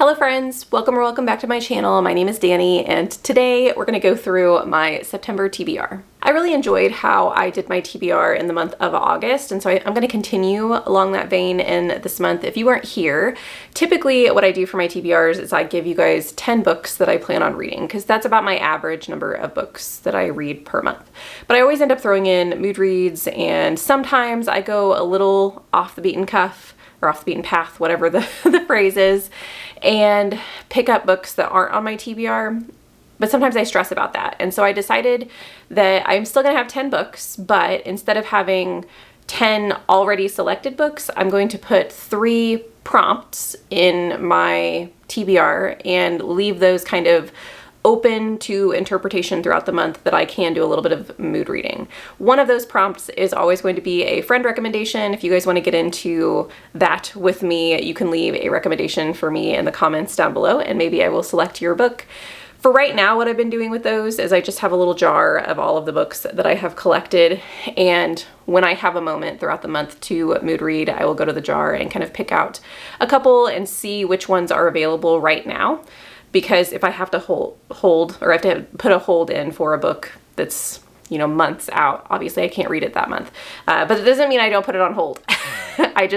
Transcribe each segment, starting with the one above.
Hello friends, welcome or welcome back to my channel. My name is Danny and today we're going to go through my September TBR. I really enjoyed how I did my TBR in the month of August, and so I'm going to continue along that vein in this month. If you weren't here, typically what I do for my TBRs is I give you guys 10 books that I plan on reading, because that's about my average number of books that I read per month. But I always end up throwing in mood reads, and sometimes I go a little off the beaten cuff, or off the beaten path, whatever the phrase is, and pick up books that aren't on my TBR, but sometimes I stress about that. And so I decided that I'm still gonna have 10 books, but instead of having 10 already selected books, I'm going to put 3 prompts in my TBR and leave those kind of open to interpretation throughout the month that I can do a little bit of mood reading. One of those prompts is always going to be a friend recommendation. If you guys want to get into that with me, you can leave a recommendation for me in the comments down below and maybe I will select your book. For right now, what I've been doing with those is I just have a little jar of all of the books that I have collected, and when I have a moment throughout the month to mood read, I will go to the jar and kind of pick out a couple and see which ones are available right now. Because if I have to hold or I have to put a hold in for a book that's, you know, months out, obviously I can't read it that month. But it doesn't mean I don't put it on hold. I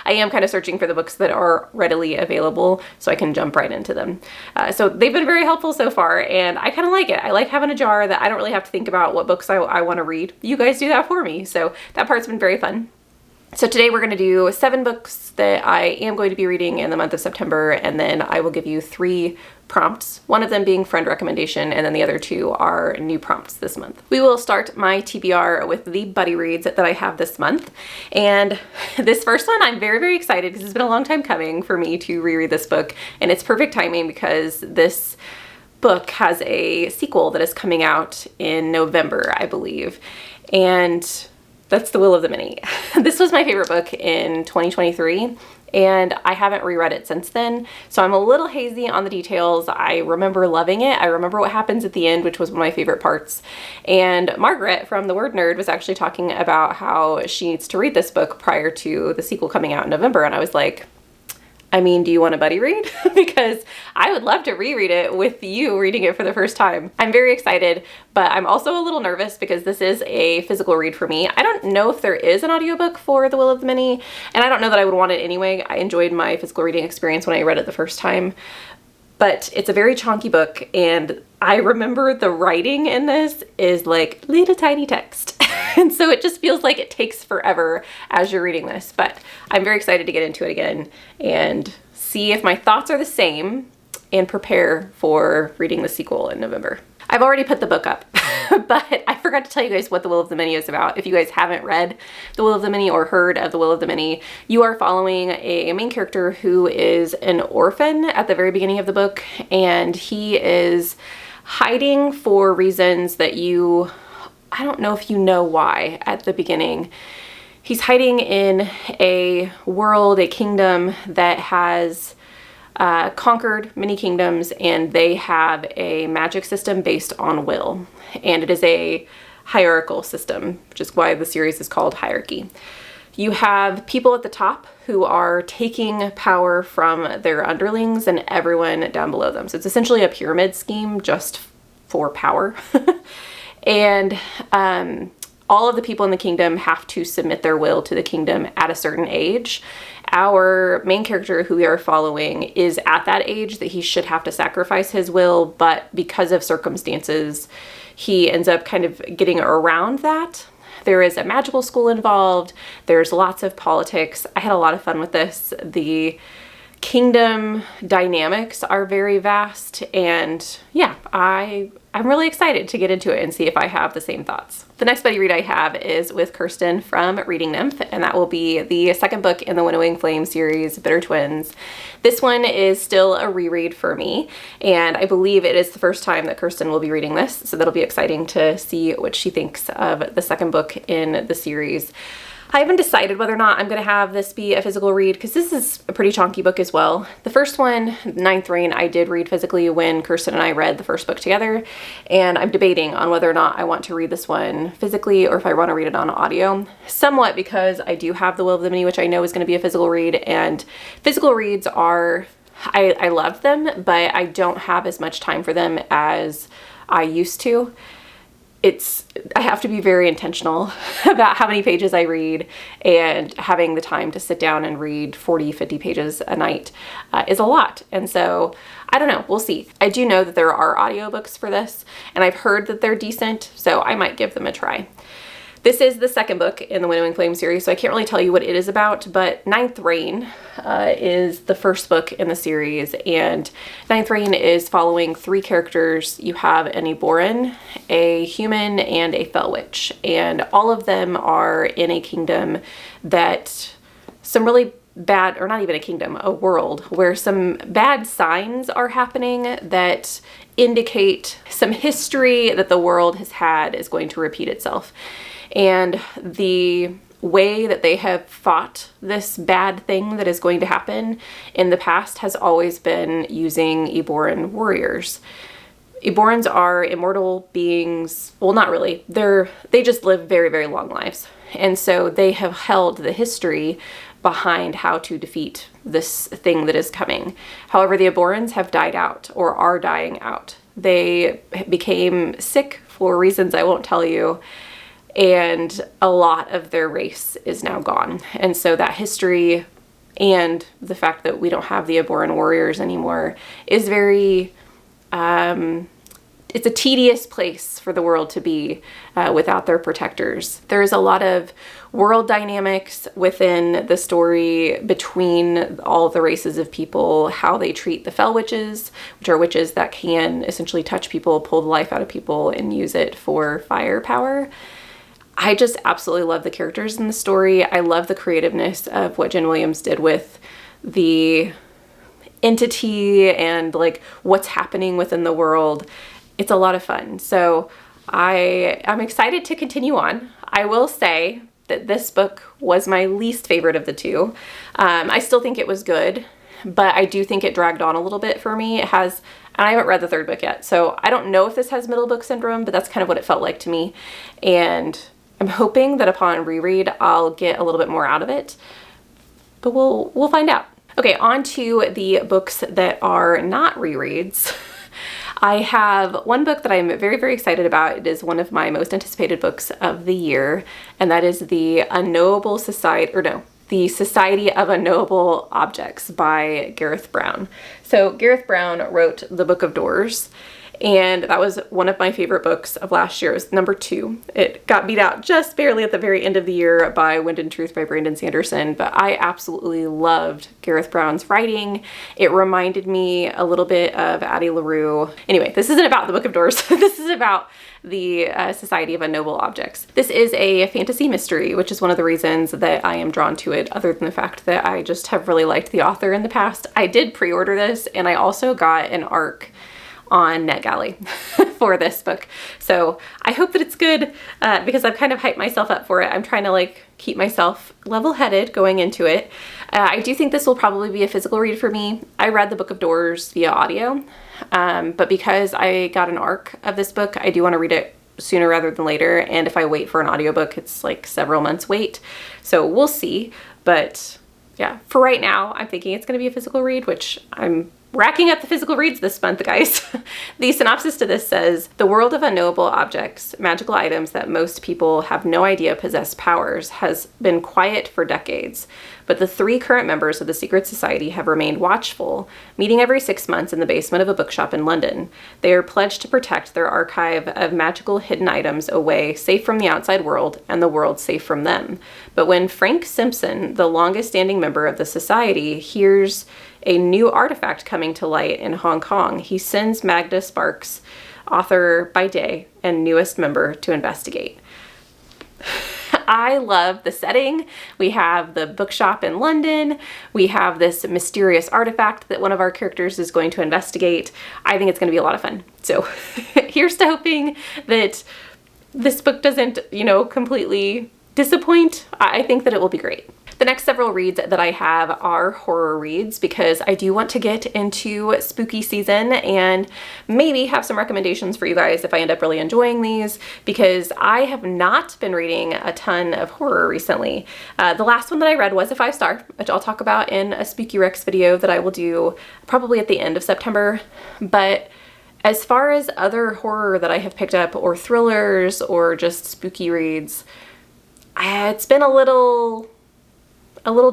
am kind of searching for the books that are readily available so I can jump right into them. So they've been very helpful so far, and I kind of like it. I like having a jar that I don't really have to think about what books I want to read. You guys do that for me. So that part's been very fun. So today we're going to do 7 books that I am going to be reading in the month of September, and then I will give you 3 prompts, one of them being friend recommendation, and then the other 2 are new prompts this month. We will start my TBR with the buddy reads that I have this month, and this first one I'm very, very excited because it's been a long time coming for me to reread this book, and it's perfect timing because this book has a sequel that is coming out in November, I believe, and that's The Will of the Many. This was my favorite book in 2023, and I haven't reread it since then, so I'm a little hazy on the details. I remember loving it. I remember what happens at the end, which was one of my favorite parts. And Margaret from The Word Nerd was actually talking about how she needs to read this book prior to the sequel coming out in November, and I was like, I mean, do you want a buddy read? Because I would love to reread it with you reading it for the first time. I'm very excited, but I'm also a little nervous because this is a physical read for me. I don't know if there is an audiobook for The Will of the Many, and I don't know that I would want it anyway. I enjoyed my physical reading experience when I read it the first time, but it's a very chunky book, and I remember the writing in this is like little tiny text. And so it just feels like it takes forever as you're reading this, but I'm very excited to get into it again and see if my thoughts are the same and prepare for reading the sequel in November. I've already put the book up, but I forgot to tell you guys what The Will of the Many is about. If you guys haven't read The Will of the Many or heard of The Will of the Many, you are following a main character who is an orphan at the very beginning of the book, and he is hiding for reasons that I don't know if you know why at the beginning. He's hiding in a world, a kingdom that has conquered many kingdoms, and they have a magic system based on will. And it is a hierarchical system, which is why the series is called Hierarchy. You have people at the top who are taking power from their underlings and everyone down below them. So it's essentially a pyramid scheme just for power. And all of the people in the kingdom have to submit their will to the kingdom at a certain age. Our main character, who we are following, is at that age that he should have to sacrifice his will, but because of circumstances, he ends up kind of getting around that. There is a magical school involved. There's lots of politics. I had a lot of fun with this. The kingdom dynamics are very vast, and yeah, I'm really excited to get into it and see if I have the same thoughts. The next buddy read I have is with Kirsten from Reading Nymph, and that will be the second book in the Winnowing Flame series, Bitter Twins. This one is still a reread for me, and I believe it is the first time that Kirsten will be reading this, so that'll be exciting to see what she thinks of the second book in the series. I haven't decided whether or not I'm going to have this be a physical read, because this is a pretty chunky book as well. The first one, Ninth Reign, I did read physically when Kirsten and I read the first book together, and I'm debating on whether or not I want to read this one physically or if I want to read it on audio, somewhat because I do have The Will of the Many, which I know is going to be a physical read, and physical reads are I love them, but I don't have as much time for them as I used to. I have to be very intentional about how many pages I read, and having the time to sit down and read 40, 50 pages a night is a lot. And so I don't know, we'll see. I do know that there are audiobooks for this, and I've heard that they're decent, so I might give them a try. This is the second book in the Winnowing Flame series, so I can't really tell you what it is about, but Ninth Reign is the first book in the series, and Ninth Reign is following three characters. You have an Eoboran, a human, and a Fell Witch, and all of them are in a kingdom that some really bad, or not even a kingdom, a world where some bad signs are happening that indicate some history that the world has had is going to repeat itself. And the way that they have fought this bad thing that is going to happen in the past has always been using Eoboran warriors. Eoborans are immortal beings. Well, not really. They just live very, very long lives. And so they have held the history behind how to defeat this thing that is coming. However, the Eoborans have died out, or are dying out. They became sick for reasons I won't tell you, and a lot of their race is now gone. And so that history and the fact that we don't have the Eoboran warriors anymore is very, it's a tedious place for the world to be without their protectors. There's a lot of world dynamics within the story between all the races of people, how they treat the Fell Witches, which are witches that can essentially touch people, pull the life out of people, and use it for fire power. I just absolutely love the characters in the story. I love the creativeness of what Jen Williams did with the entity and like what's happening within the world. It's a lot of fun. So I'm excited to continue on. I will say that this book was my least favorite of the two. I still think it was good, but I do think it dragged on a little bit for me. And I haven't read the third book yet, so I don't know if this has middle book syndrome, but that's kind of what it felt like to me. And I'm hoping that upon reread, I'll get a little bit more out of it, but we'll find out. Okay, on to the books that are not rereads. I have one book that I'm very, very excited about. It is one of my most anticipated books of the year, and that is The Society of Unknowable Objects by Gareth Brown. So Gareth Brown wrote The Book of Doors, and that was one of my favorite books of last year. It was number 2. It got beat out just barely at the very end of the year by Wind and Truth by Brandon Sanderson, but I absolutely loved Gareth Brown's writing. It reminded me a little bit of Addie LaRue. Anyway, this isn't about The Book of Doors. This is about the Society of Unknowable Objects. This is a fantasy mystery, which is one of the reasons that I am drawn to it, other than the fact that I just have really liked the author in the past. I did pre-order this, and I also got an ARC on NetGalley for this book. So I hope that it's good because I've kind of hyped myself up for it. I'm trying to like keep myself level-headed going into it. I do think this will probably be a physical read for me. I read The Book of Doors via audio, but because I got an ARC of this book, I do want to read it sooner rather than later. And if I wait for an audiobook, it's like several months wait. So we'll see. But yeah, for right now, I'm thinking it's going to be a physical read, which I'm racking up the physical reads this month, guys. The synopsis to this says, the world of unknowable objects, magical items that most people have no idea possess powers, has been quiet for decades. But the 3 current members of the secret society have remained watchful, meeting every 6 months in the basement of a bookshop in London. They are pledged to protect their archive of magical hidden items away, safe from the outside world, and the world safe from them. But when Frank Simpson, the longest-standing member of the society, hears a new artifact coming to light in Hong Kong, he sends Magda Sparks, author by day and newest member, to investigate. I love the setting. We have the bookshop in London. We have this mysterious artifact that one of our characters is going to investigate. I think it's going to be a lot of fun. So here's to hoping that this book doesn't, completely disappoint. I think that it will be great. The next several reads that I have are horror reads because I do want to get into spooky season and maybe have some recommendations for you guys if I end up really enjoying these, because I have not been reading a ton of horror recently. The last one that I read was a 5-star, which I'll talk about in a Spooky Recs video that I will do probably at the end of September. But as far as other horror that I have picked up, or thrillers, or just spooky reads, it's been a little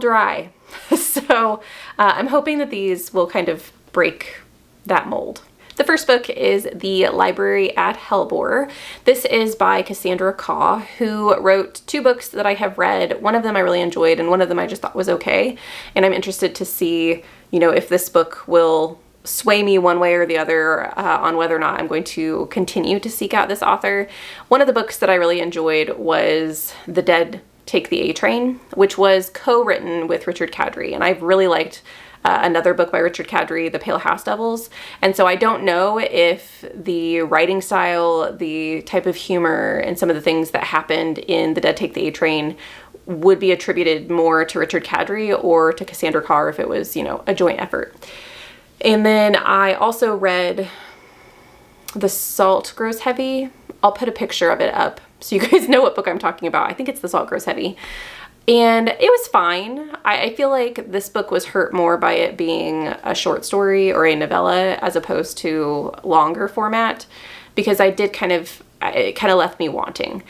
dry. So I'm hoping that these will kind of break that mold. The first book is The Library at Hellbore. This is by Cassandra Khaw, who wrote 2 books that I have read. One of them I really enjoyed, and one of them I just thought was okay. And I'm interested to see, if this book will sway me one way or the other on whether or not I'm going to continue to seek out this author. One of the books that I really enjoyed was The Dead Take the A Train, which was co-written with Richard Kadrey, and I've really liked another book by Richard Kadrey, The Pale House Devils. And so I don't know if the writing style, the type of humor, and some of the things that happened in The Dead Take the A Train would be attributed more to Richard Kadrey or to Cassandra Khaw, if it was, a joint effort. And then I also read The Salt Grows Heavy. I'll put a picture of it up so you guys know what book I'm talking about. I think it's The Salt Grows Heavy. And it was fine. I feel like this book was hurt more by it being a short story or a novella as opposed to longer format, because it kind of left me wanting.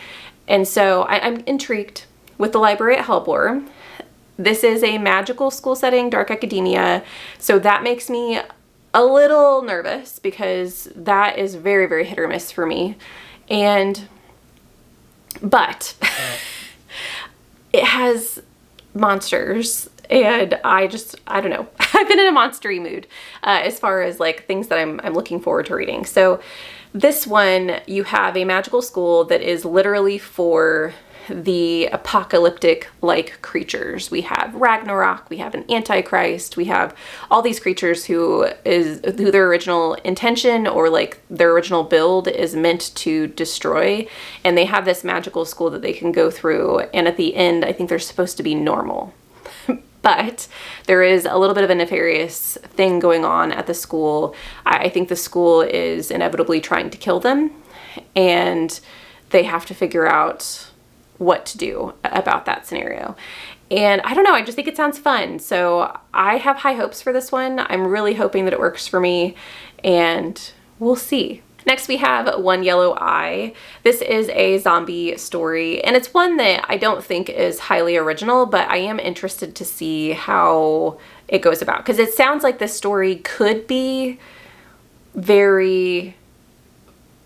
And so I'm intrigued with The Library at Hellbore. This is a magical school setting, dark academia, so that makes me a little nervous because that is very, very hit or miss for me. But it has monsters, and I don't know. I've been in a monstery mood as far as like things that I'm looking forward to reading. So this one, you have a magical school that is literally for the apocalyptic like creatures. We have Ragnarok, we have an Antichrist, we have all these creatures who their original intention or like their original build is meant to destroy, and they have this magical school that they can go through, and at the end I think they're supposed to be normal. But there is a little bit of a nefarious thing going on at the school. I think the school is inevitably trying to kill them, and they have to figure out what to do about that scenario. And I don't know, I just think it sounds fun. So I have high hopes for this one. I'm really hoping that it works for me, and we'll see. Next we have One Yellow Eye. This is a zombie story, and it's one that I don't think is highly original, but I am interested to see how it goes about, because it sounds like this story could be very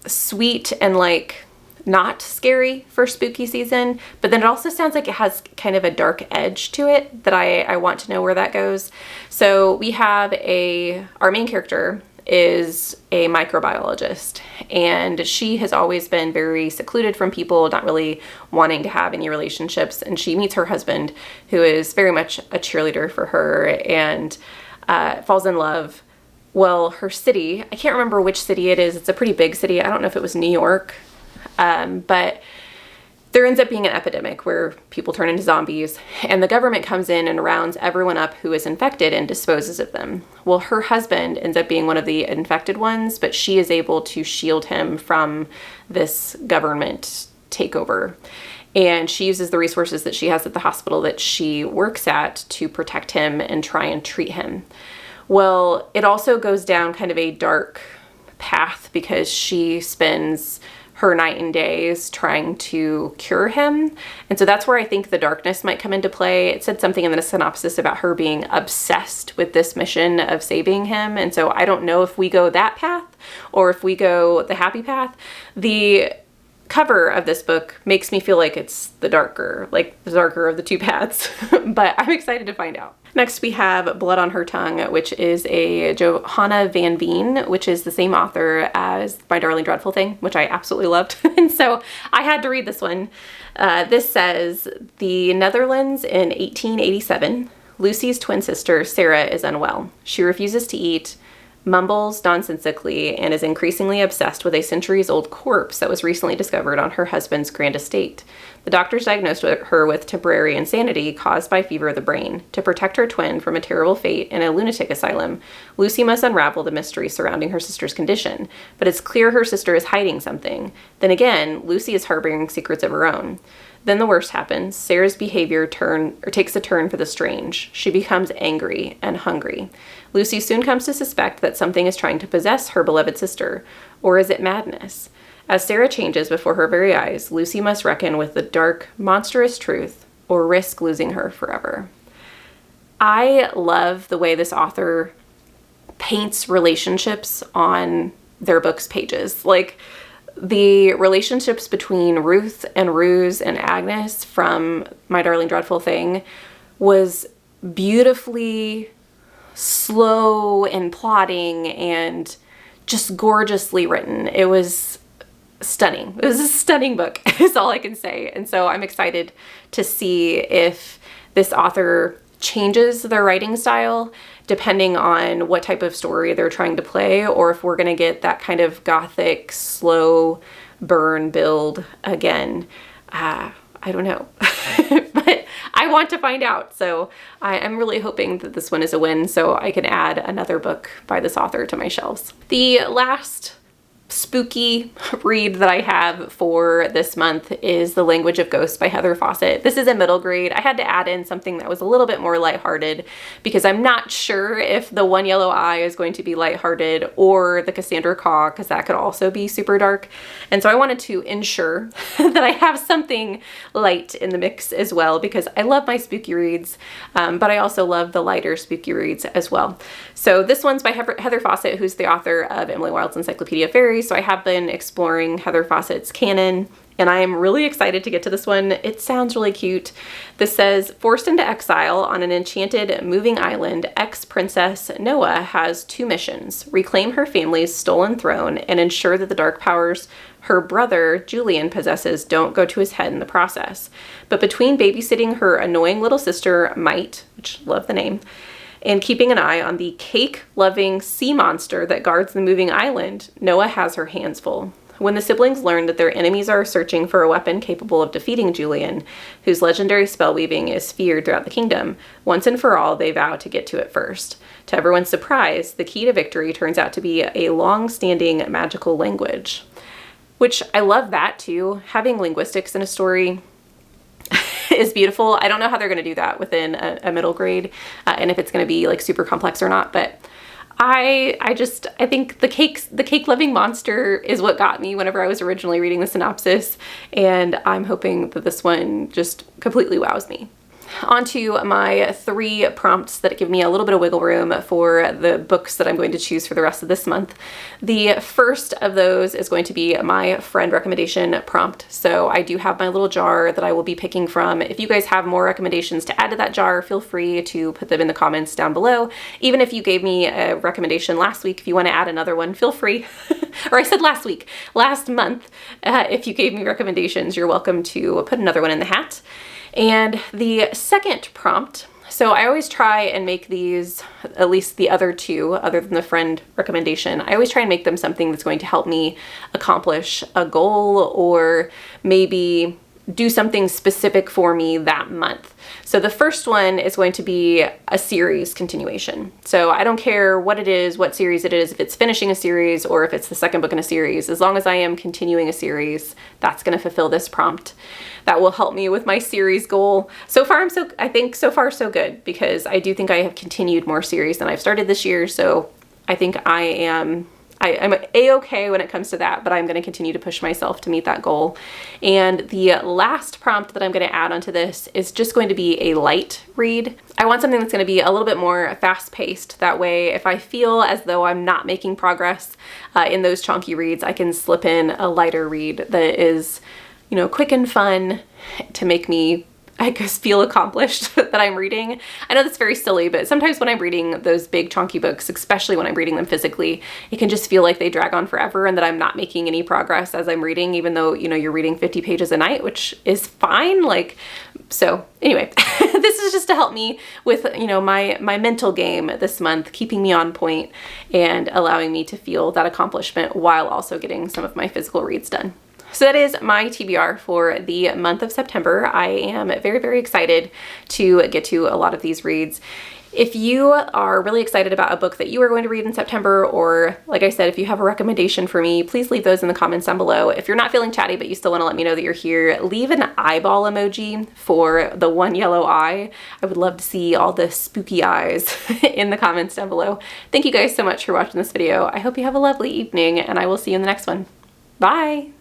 sweet and like not scary for spooky season, but then it also sounds like it has kind of a dark edge to it that I want to know where that goes. So we have our main character is a microbiologist, and she has always been very secluded from people, not really wanting to have any relationships, and she meets her husband, who is very much a cheerleader for her, and falls in love. Well, her city, I can't remember which city it is, it's a pretty big city, I don't know if it was New York, but there ends up being an epidemic where people turn into zombies, and the government comes in and rounds everyone up who is infected and disposes of them. Well, her husband ends up being one of the infected ones, but she is able to shield him from this government takeover. And she uses the resources that she has at the hospital that she works at to protect him and try and treat him. Well, it also goes down kind of a dark path because she spends her night and days trying to cure him. And so that's where I think the darkness might come into play. It said something in the synopsis about her being obsessed with this mission of saving him. And so I don't know if we go that path or if we go the happy path. The cover of this book makes me feel like it's the darker of the two paths, but I'm excited to find out. Next we have Blood on Her Tongue, which is a Johanna Van Veen, which is the same author as My Darling Dreadful Thing, which I absolutely loved. And so I had to read this one. This says, the Netherlands in 1887, Lucy's twin sister, Sarah, is unwell. She refuses to eat, mumbles nonsensically, and is increasingly obsessed with a centuries-old corpse that was recently discovered on her husband's grand estate. The doctors diagnosed her with temporary insanity caused by fever of the brain. To protect her twin from a terrible fate in a lunatic asylum, Lucy must unravel the mystery surrounding her sister's condition. But it's clear her sister is hiding something. Then again, Lucy is harboring secrets of her own. Then the worst happens. Sarah's behavior takes a turn for the strange. She becomes angry and hungry. Lucy soon comes to suspect that something is trying to possess her beloved sister. Or is it madness? As Sarah changes before her very eyes, Lucy must reckon with the dark, monstrous truth or risk losing her forever. I love the way this author paints relationships on their book's pages. Like, the relationships between Ruth and Ruse and Agnes from My Darling Dreadful Thing was beautifully slow and plotting and just gorgeously written. It was stunning. It was a stunning book, is all I can say. And so I'm excited to see if this author changes their writing style depending on what type of story they're trying to play, or if we're going to get that kind of gothic, slow burn build again. I don't know, but I want to find out. So I'm really hoping that this one is a win so I can add another book by this author to my shelves. The last spooky read that I have for this month is The Language of Ghosts by Heather Fawcett. This is a middle grade. I had to add in something that was a little bit more lighthearted because I'm not sure if The One Yellow Eye is going to be lighthearted or The Cassandra Caw, because that could also be super dark. And so I wanted to ensure that I have something light in the mix as well, because I love my spooky reads, but I also love the lighter spooky reads as well. So this one's by Heather Fawcett, who's the author of Emily Wilde's Encyclopedia of Fairies. So I have been exploring Heather Fawcett's canon, and I am really excited to get to this one. It sounds really cute. This says, forced into exile on an enchanted moving island, ex-princess Noah has two missions: reclaim her family's stolen throne and ensure that the dark powers her brother Julian possesses don't go to his head in the process. But between babysitting her annoying little sister Mite, which love the name, and keeping an eye on the cake-loving sea monster that guards the moving island, Noah has her hands full. When the siblings learn that their enemies are searching for a weapon capable of defeating Julian, whose legendary spell-weaving is feared throughout the kingdom, once and for all they vow to get to it first. To everyone's surprise, the key to victory turns out to be a long-standing magical language. Which I love that too. Having linguistics in a story is beautiful. I don't know how they're going to do that within a middle grade, and if it's going to be like super complex or not, but I think the cake loving monster is what got me whenever I was originally reading the synopsis, and I'm hoping that this one just completely wows me. On to my 3 prompts that give me a little bit of wiggle room for the books that I'm going to choose for the rest of this month. The first of those is going to be my friend recommendation prompt. So I do have my little jar that I will be picking from. If you guys have more recommendations to add to that jar, feel free to put them in the comments down below. Even if you gave me a recommendation last week, if you want to add another one, feel free. Or I said last month, if you gave me recommendations, you're welcome to put another one in the hat. And the second prompt, so I always try and make these, at least the other 2, other than the friend recommendation, I always try and make them something that's going to help me accomplish a goal or maybe do something specific for me that month. So the first one is going to be a series continuation. So I don't care what it is, what series it is, if it's finishing a series or if it's the second book in a series, as long as I am continuing a series, that's going to fulfill this prompt. That will help me with my series goal. So far, I think so far so good, because I do think I have continued more series than I've started this year. So I think I'm a-okay when it comes to that, but I'm going to continue to push myself to meet that goal. And the last prompt that I'm going to add onto this is just going to be a light read. I want something that's going to be a little bit more fast-paced. That way, if I feel as though I'm not making progress in those chunky reads, I can slip in a lighter read that is, quick and fun to make me I just feel accomplished that I'm reading. I know that's very silly, but sometimes when I'm reading those big chunky books, especially when I'm reading them physically, it can just feel like they drag on forever and that I'm not making any progress as I'm reading, even though, you know, you're reading 50 pages a night, which is fine. Like, so anyway, this is just to help me with, you know, my mental game this month, keeping me on point and allowing me to feel that accomplishment while also getting some of my physical reads done. So that is my TBR for the month of September. I am very, very excited to get to a lot of these reads. If you are really excited about a book that you are going to read in September, or like I said, if you have a recommendation for me, please leave those in the comments down below. If you're not feeling chatty, but you still want to let me know that you're here, leave an eyeball emoji for the one yellow eye. I would love to see all the spooky eyes in the comments down below. Thank you guys so much for watching this video. I hope you have a lovely evening, and I will see you in the next one. Bye!